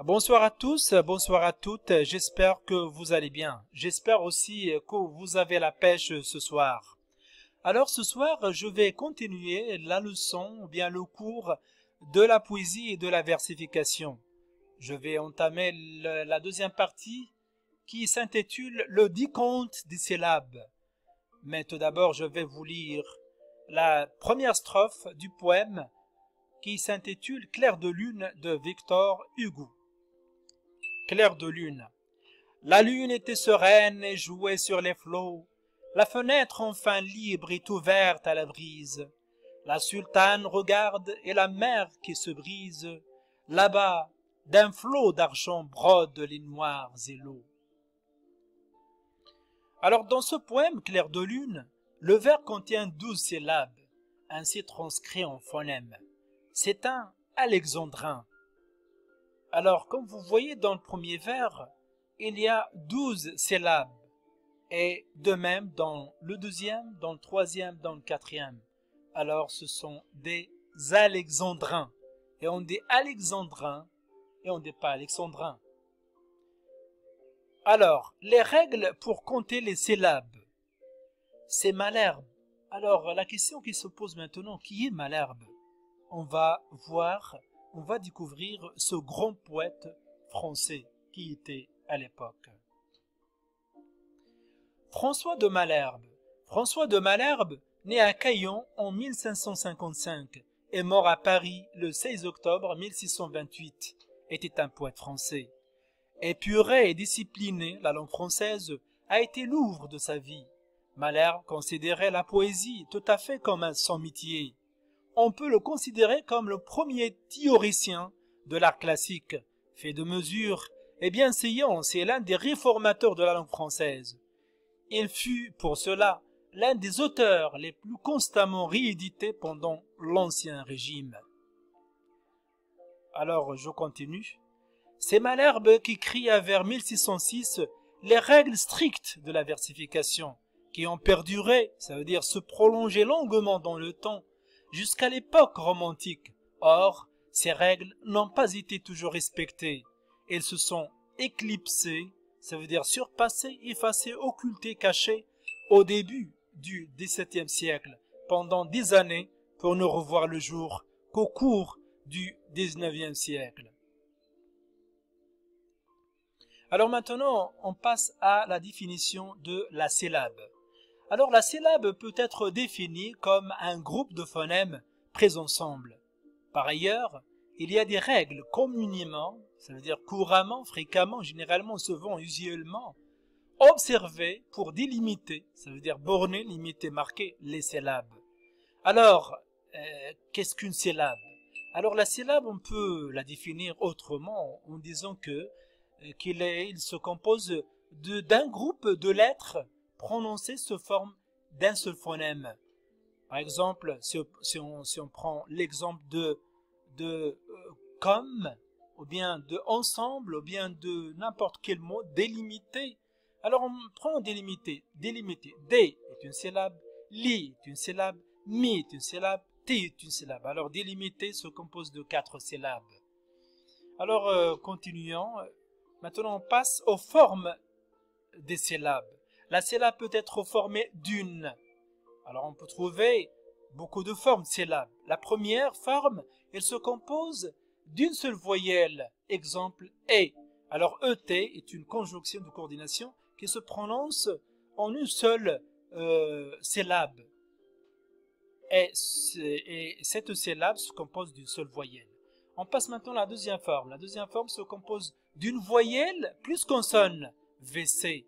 Bonsoir à tous, bonsoir à toutes, j'espère que vous allez bien. J'espère aussi que vous avez la pêche ce soir. Alors ce soir, je vais continuer la leçon ou bien le cours de la poésie et de la versification. Je vais entamer la deuxième partie qui s'intitule Le décompte des syllabes. Mais tout d'abord, je vais vous lire la première strophe du poème qui s'intitule Clair de lune de Victor Hugo. Clair de lune. La lune était sereine et jouait sur les flots. La fenêtre enfin libre est ouverte à la brise. La sultane regarde et la mer qui se brise. Là-bas, d'un flot d'argent brode les noirs élos. Alors dans ce poème Clair de lune, le vers contient 12 syllabes, ainsi transcrits en phonème. C'est un alexandrin. Alors, comme vous voyez dans le premier vers, il y a 12 syllabes. Et de même dans le deuxième, dans le troisième, dans le quatrième. Alors, ce sont des alexandrins. Et on dit alexandrin et on ne dit pas alexandrin. Alors, les règles pour compter les syllabes. C'est Malherbe. Alors, la question qui se pose maintenant, qui est Malherbe? On va voir, on va découvrir ce grand poète français qui était à l'époque. François de Malherbe. François de Malherbe, né à Caillon en 1555 et mort à Paris le 16 octobre 1628, était un poète français. Épuré et discipliné, la langue française a été l'ouvre de sa vie. Malherbe considérait la poésie tout à fait comme son métier. On peut le considérer comme le premier théoricien de l'art classique, fait de mesure et bienséant, c'est l'un des réformateurs de la langue française. Il fut, pour cela, l'un des auteurs les plus constamment réédités pendant l'Ancien Régime. Alors, je continue. C'est Malherbe qui cria vers 1606 les règles strictes de la versification, qui ont perduré, ça veut dire se prolonger longuement dans le temps, jusqu'à l'époque romantique. Or, ces règles n'ont pas été toujours respectées. Elles se sont éclipsées, ça veut dire surpassées, effacées, occultées, cachées, au début du XVIIe siècle, pendant des années, pour ne revoir le jour qu'au cours du XIXe siècle. Alors maintenant, on passe à la définition de la syllabe. Alors la syllabe peut être définie comme un groupe de phonèmes pris ensemble. Par ailleurs, il y a des règles communément, ça veut dire couramment, fréquemment, généralement, souvent, usuellement, observées pour délimiter, ça veut dire borner, limiter, marquer les syllabes. Alors, qu'est-ce qu'une syllabe? Alors la syllabe, on peut la définir autrement en disant qu'il se compose d'un groupe de lettres prononcées sous forme d'un seul phonème. Par exemple, si on prend l'exemple de comme, ou bien de ensemble, ou bien de n'importe quel mot, délimité. Alors on prend délimité. Délimité. D est une syllabe, li est une syllabe, mi est une syllabe, t est une syllabe. Alors délimité se compose de 4 syllabes. Alors continuons. Maintenant on passe aux formes des syllabes. La syllabe peut être formée d'une. Alors on peut trouver beaucoup de formes de syllabes. La première forme, elle se compose d'une seule voyelle. Exemple E. Alors ET est une conjonction de coordination qui se prononce en une seule syllabe. Et cette syllabe se compose d'une seule voyelle. On passe maintenant à la deuxième forme. La deuxième forme se compose d'une voyelle plus consonne. VC.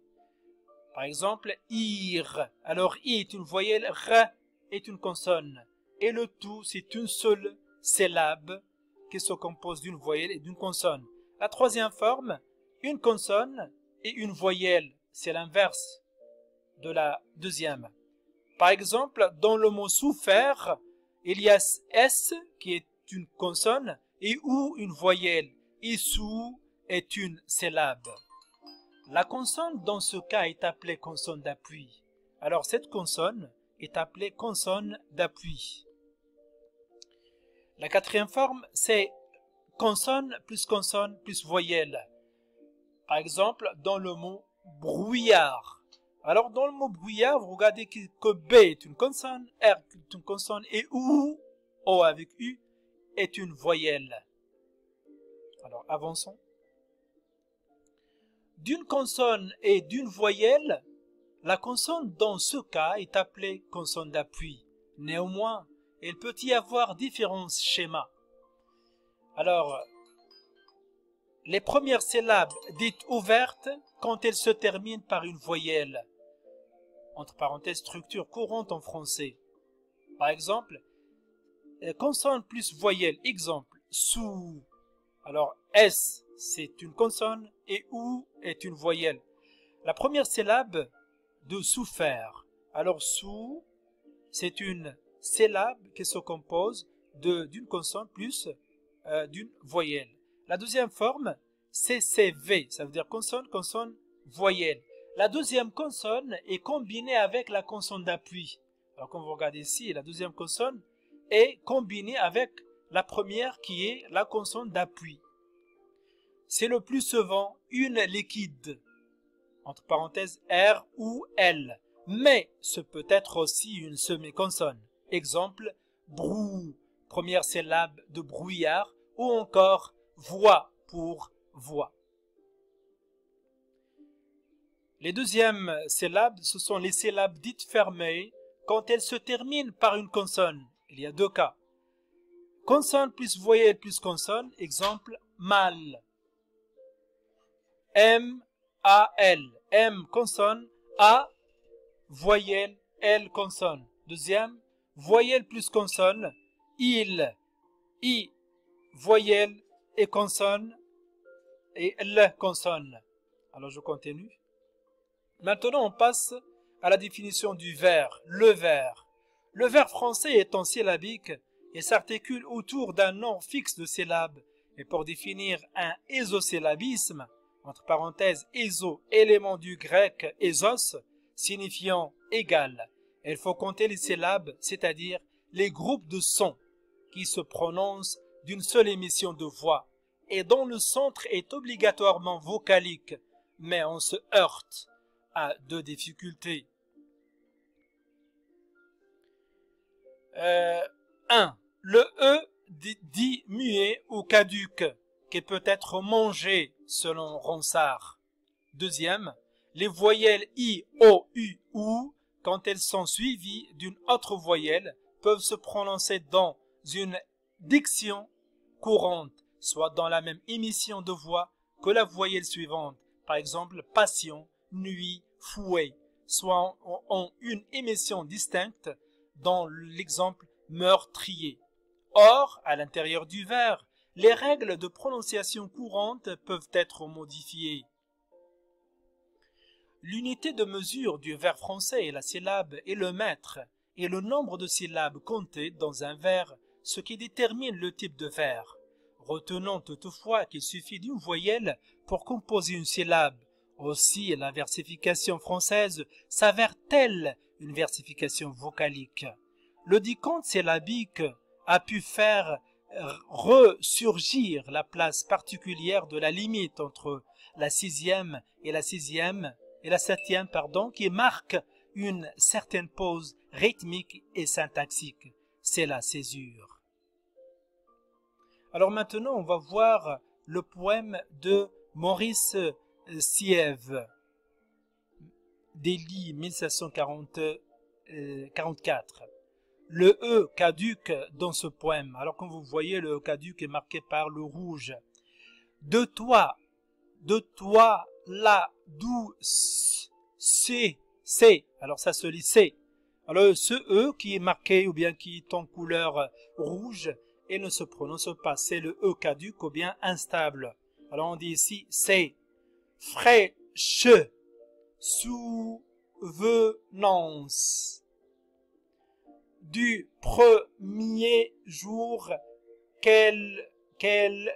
Par exemple, ir. Alors, I est une voyelle, R est une consonne. Et le tout, c'est une seule syllabe qui se compose d'une voyelle et d'une consonne. La troisième forme, une consonne et une voyelle. C'est l'inverse de la deuxième. Par exemple, dans le mot souffert, il y a S qui est une consonne et OU une voyelle. Et sous est une syllabe. La consonne dans ce cas est appelée consonne d'appui. Alors cette consonne est appelée consonne d'appui. La quatrième forme, c'est consonne plus voyelle. Par exemple, dans le mot brouillard. Alors, dans le mot brouillard, vous regardez que B est une consonne, R est une consonne et OU, O avec U, est une voyelle. Alors, avançons. D'une consonne et d'une voyelle, la consonne dans ce cas est appelée consonne d'appui. Néanmoins, il peut y avoir différents schémas. Alors, les premières syllabes dites ouvertes quand elles se terminent par une voyelle. Entre parenthèses, structure courante en français. Par exemple, consonne plus voyelle. Exemple, sous. Alors, S, c'est une consonne et OU est une voyelle. La première syllabe de souffert. Alors, sous, c'est une syllabe qui se compose d'une consonne plus d'une voyelle. La deuxième forme, CCV, ça veut dire consonne, consonne, voyelle. La deuxième consonne est combinée avec la consonne d'appui. Alors, comme vous regardez ici, la deuxième consonne est combinée avec la première qui est la consonne d'appui. C'est le plus souvent une liquide, entre parenthèses R ou L, mais ce peut être aussi une semi-consonne. Exemple, brou, première syllabe de brouillard, ou encore voix pour voix. Les deuxièmes syllabes, ce sont les syllabes dites fermées quand elles se terminent par une consonne. Il y a deux cas. Consonne plus voyelle plus consonne, exemple, mal. M-A-L. M consonne, A voyelle, L consonne. Deuxième, voyelle plus consonne, il, I voyelle et consonne, et L consonne. Alors je continue. Maintenant on passe à la définition du vers, le vers. Le vers français étant syllabique et s'articule autour d'un nombre fixe de syllabes. Et pour définir un ésosyllabisme, entre parenthèses, éso, élément du grec ésos, signifiant égal. Il faut compter les syllabes, c'est-à-dire les groupes de sons qui se prononcent d'une seule émission de voix et dont le centre est obligatoirement vocalique, mais on se heurte à deux difficultés. 1. Le E dit muet ou caduc, qui peut être mangé selon Ronsard. Deuxième, les voyelles I, O, U, OU, quand elles sont suivies d'une autre voyelle, peuvent se prononcer dans une diction courante, soit dans la même émission de voix que la voyelle suivante, par exemple passion, nuit, fouet, soit en une émission distincte dans l'exemple meurtrier. Or, à l'intérieur du vers, les règles de prononciation courantes peuvent être modifiées. L'unité de mesure du vers français est la syllabe et le mètre, et le nombre de syllabes comptées dans un vers, ce qui détermine le type de vers. Retenons toutefois qu'il suffit d'une voyelle pour composer une syllabe. Aussi, la versification française s'avère telle une versification vocalique. Le dictante syllabique a pu faire ressurgir la place particulière de la limite entre la sixième et la septième, qui marque une certaine pause rythmique et syntaxique. C'est la césure. Alors maintenant, on va voir le poème de Maurice Siève, Delhi 1744. Le E caduc dans ce poème. Alors comme vous voyez, le E caduc est marqué par le rouge. De toi la douce, c'est. Alors ça se lit c'est. Alors ce E qui est marqué ou bien qui est en couleur rouge et ne se prononce pas, c'est le E caduc ou bien instable. Alors on dit ici c'est. Fraîche souvenance du premier jour qu'elle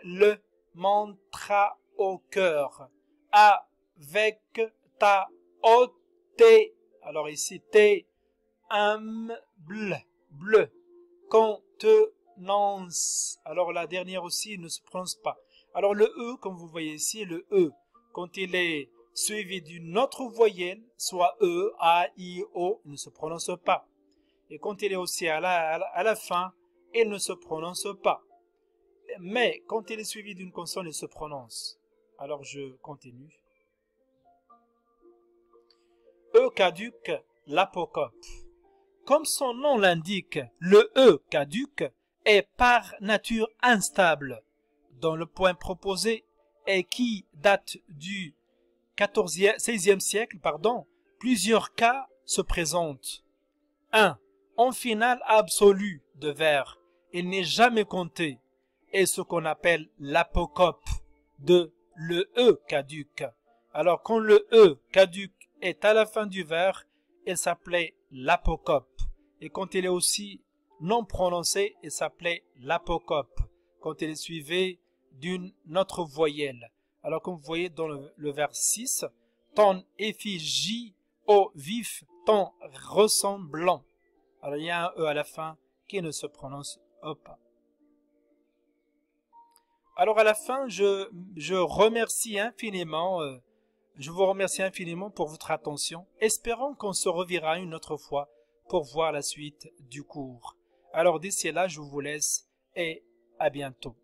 le montra au cœur avec ta haute, alors ici t'es humble, bleu, contenance prononce. Alors la dernière aussi ne se prononce pas. Alors le E, comme vous voyez ici, le E, quand il est suivi d'une autre voyelle, soit E, A, I, O, il ne se prononce pas. Et quand il est aussi à la fin, il ne se prononce pas. Mais quand il est suivi d'une consonne, il se prononce. Alors je continue. E caduque, l'apocope. Comme son nom l'indique, le E caduque est par nature instable dans le point proposé et qui date du XVIe siècle, plusieurs cas se présentent. 1. En finale absolue de vers, il n'est jamais compté, et ce qu'on appelle l'apocope de le E caduque. Alors quand le E caduque est à la fin du vers, il s'appelait l'apocope. Et quand il est aussi non prononcé, il s'appelait l'apocope. Quand il est suivi d'une autre voyelle. Alors comme vous voyez dans le vers 6, ton effigie au vif, ton ressemblant. Alors il y a un E à la fin qui ne se prononce pas. Alors à la fin, je remercie infiniment, je vous remercie infiniment pour votre attention, espérant qu'on se reverra une autre fois pour voir la suite du cours. Alors d'ici là, je vous laisse et à bientôt.